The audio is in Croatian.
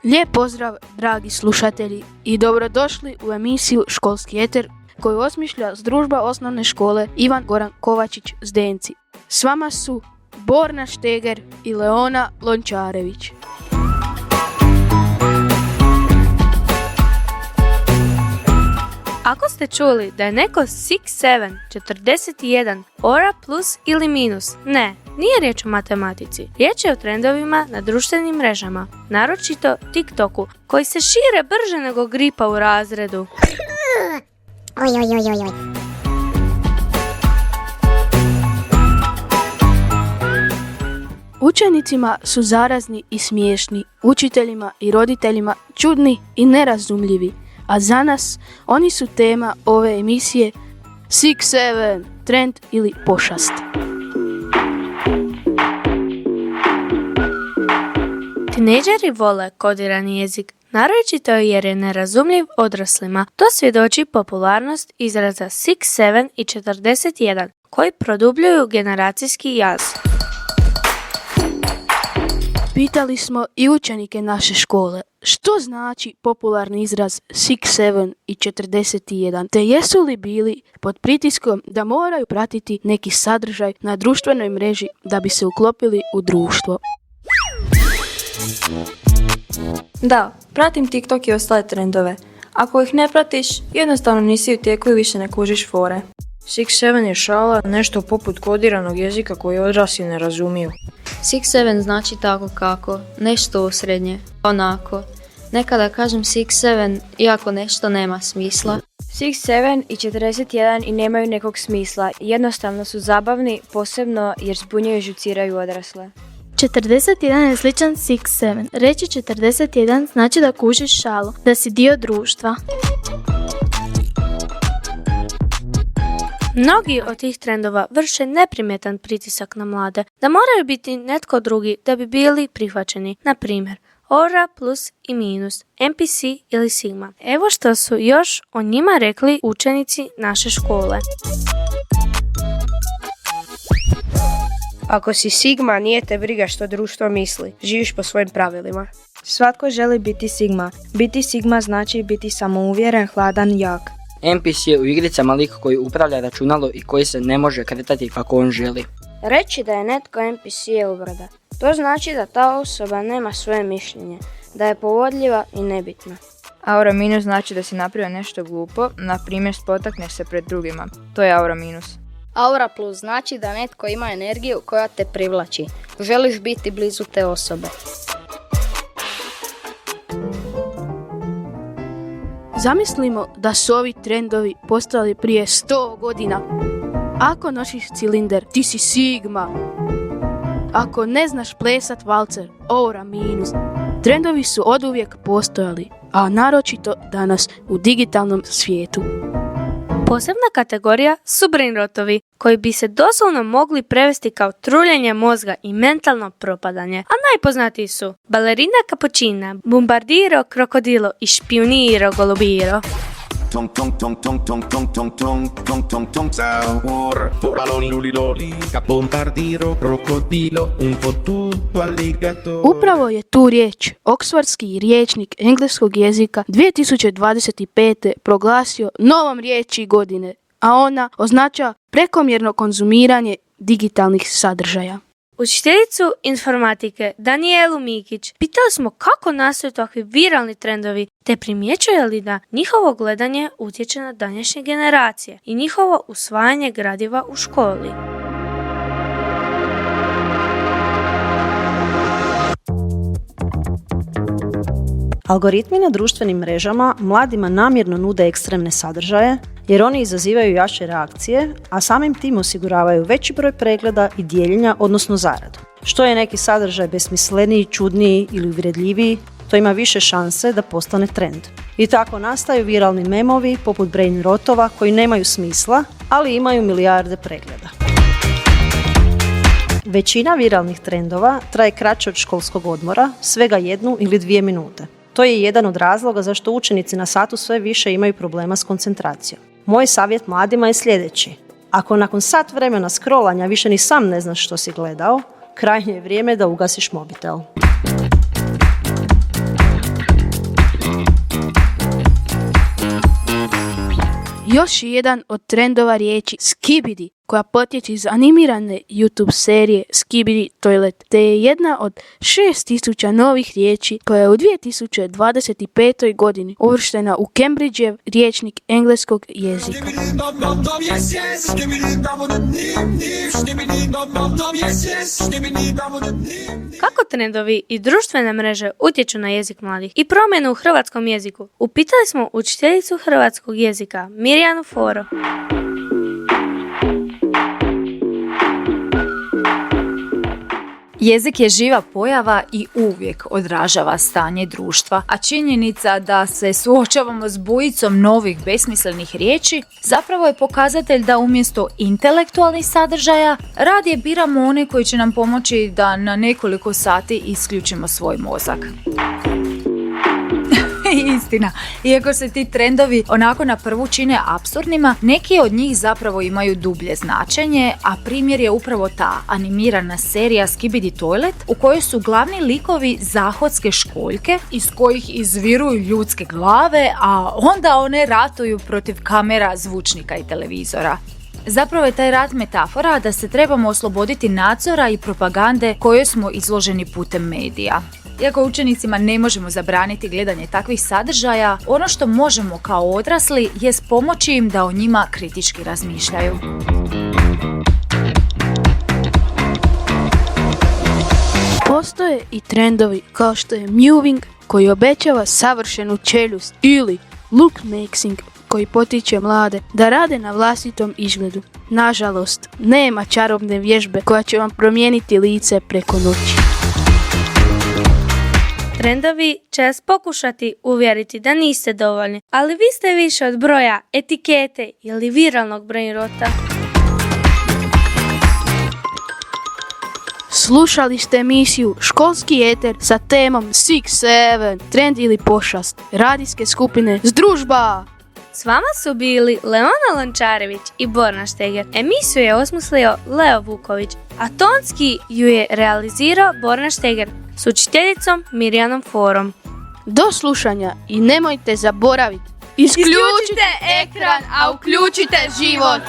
Lijep pozdrav, dragi slušatelji, i dobrodošli u emisiju Školski eter koju osmišlja Združba osnovne škole Ivan Goran Kovačić Zdenci. S vama su Borna Šteger i Leona Lončarević. Ako ste čuli da je neko 6-7, 41, ora plus ili minus, ne, nije riječ o matematici. Riječ je o trendovima na društvenim mrežama, naročito TikToku, koji se šire brže nego gripa u razredu. Učenicima su zarazni i smiješni, učiteljima i roditeljima čudni i nerazumljivi, a za nas oni su tema ove emisije 6-7, trend ili pošast. Tinejdžeri vole kodirani jezik, naročito jer je nerazumljiv odraslima. To svjedoči popularnost izraza 6-7 i 41, koji produbljuju generacijski jaz. Pitali smo i učenike naše škole što znači popularni izraz 6-7 i 41, te jesu li bili pod pritiskom da moraju pratiti neki sadržaj na društvenoj mreži da bi se uklopili u društvo. Da, pratim TikTok i ostale trendove. Ako ih ne pratiš, jednostavno nisi u tijeku i više ne kužiš fore. 6-7 je šala, nešto poput kodiranog jezika koji odrasli ne razumiju. 6-7 znači tako kako, nešto osrednje, onako. Nekada kažem 6-7 iako nešto nema smisla. 6-7 i 41 i nemaju nekog smisla, jednostavno su zabavni, posebno jer zbunjuju i žuciraju odrasle. 41 je sličan 6-7. Reći 41 znači da kužiš šalu, da si dio društva. Mnogi od tih trendova vrše neprimjetan pritisak na mlade, da moraju biti netko drugi da bi bili prihvaćeni, na primjer ora plus i minus, NPC ili sigma. Evo što su još o njima rekli učenici naše škole. Ako si sigma, nije te briga što društvo misli, živiš po svojim pravilima. Svatko želi biti sigma. Biti sigma znači biti samouvjeren, hladan, jak. NPC je u igricama lik koji upravlja računalo i koji se ne može kretati kako on želi. Reći da je netko NPC je uvreda. To znači da ta osoba nema svoje mišljenje, da je povodljiva i nebitna. Aura minus znači da si napravio nešto glupo, na primjer spotakneš se pred drugima. To je aura minus. Aura plus znači da netko ima energiju koja te privlači. Želiš biti blizu te osobe. Zamislimo da su ovi trendovi postali prije 100 godina. Ako nosiš cilindar, ti si sigma. Ako ne znaš plesat valcer, aura minus. Trendovi su oduvijek postojali, a naročito danas u digitalnom svijetu. Posebna kategorija su brainrotovi, koji bi se doslovno mogli prevesti kao truljenje mozga i mentalno propadanje, a najpoznatiji su balerina cappuccina, bombardiro krokodilo i špioniro golubiro. Tong tong tong tong tong tong tong tong tong tong tong sabor baloni luliloli bombardiro krokodilo un po tutto alligator. Upravo je tu riječ Oksfordski rječnik engleskog jezika 2025. proglasio novom riječi godine, a ona označava prekomjerno konzumiranje digitalnih sadržaja. Učiteljicu informatike Danijelu Mikić pitali smo kako nastaju takvi viralni trendovi, te primjećuje li da njihovo gledanje utječe na današnje generacije i njihovo usvajanje gradiva u školi. Algoritmi na društvenim mrežama mladima namjerno nude ekstremne sadržaje jer oni izazivaju jače reakcije, a samim tim osiguravaju veći broj pregleda i dijeljenja, odnosno zaradu. Što je neki sadržaj besmisleniji, čudniji ili uvredljiviji, to ima više šanse da postane trend. I tako nastaju viralni memovi poput brain rotova koji nemaju smisla, ali imaju milijarde pregleda. Većina viralnih trendova traje kraće od školskog odmora, svega 1 ili 2 minute. To je jedan od razloga zašto učenici na satu sve više imaju problema s koncentracijom. Moj savjet mladima je sljedeći. Ako nakon sat vremena scrollanja više ni sam ne znaš što si gledao, krajnje je vrijeme da ugasiš mobitel. Još je jedan od trendova riječi skibidi, koja potječe iz animirane YouTube serije Skibidi Toilet, te je jedna od 6000 novih riječi koja je u 2025. godini uvrštena u Cambridgejev riječnik engleskog jezika. Kako trendovi i društvene mreže utječu na jezik mladih i promjenu u hrvatskom jeziku? Upitali smo učiteljicu hrvatskog jezika Mirjanu Foro. Jezik je živa pojava i uvijek odražava stanje društva, a činjenica da se suočavamo s bujicom novih besmislenih riječi zapravo je pokazatelj da umjesto intelektualnih sadržaja radije biramo one koji će nam pomoći da na nekoliko sati isključimo svoj mozak. Istina, iako se ti trendovi onako na prvu čine apsurdnima, neki od njih zapravo imaju dublje značenje, a primjer je upravo ta animirana serija Skibidi Toilet u kojoj su glavni likovi zahodske školjke iz kojih izviruju ljudske glave, a onda one ratuju protiv kamera, zvučnika i televizora. Zapravo je taj rat metafora da se trebamo osloboditi nadzora i propagande kojoj smo izloženi putem medija. Iako učenicima ne možemo zabraniti gledanje takvih sadržaja, ono što možemo kao odrasli jest pomoći im da o njima kritički razmišljaju. Postoje i trendovi kao što je mewing, koji obećava savršenu čeljust, ili lookmaking, koji potiče mlade da rade na vlastitom izgledu. Nažalost, nema čarobne vježbe koja će vam promijeniti lice preko noći. Trendovi će vas pokušati uvjeriti da niste dovoljni, ali vi ste više od broja, etikete ili viralnog brainrota. Slušali ste emisiju Školski eter sa temom 6-7, trend ili pošast, radijske skupine Združba. S vama su bili Leona Lončarević i Borna Šteger. Emisiju je osmislio Leo Vuković, a tonski ju je realizirao Borna Šteger s učiteljicom Mirjanom Forom. Do slušanja i nemojte zaboraviti, isključite ekran, a uključite život.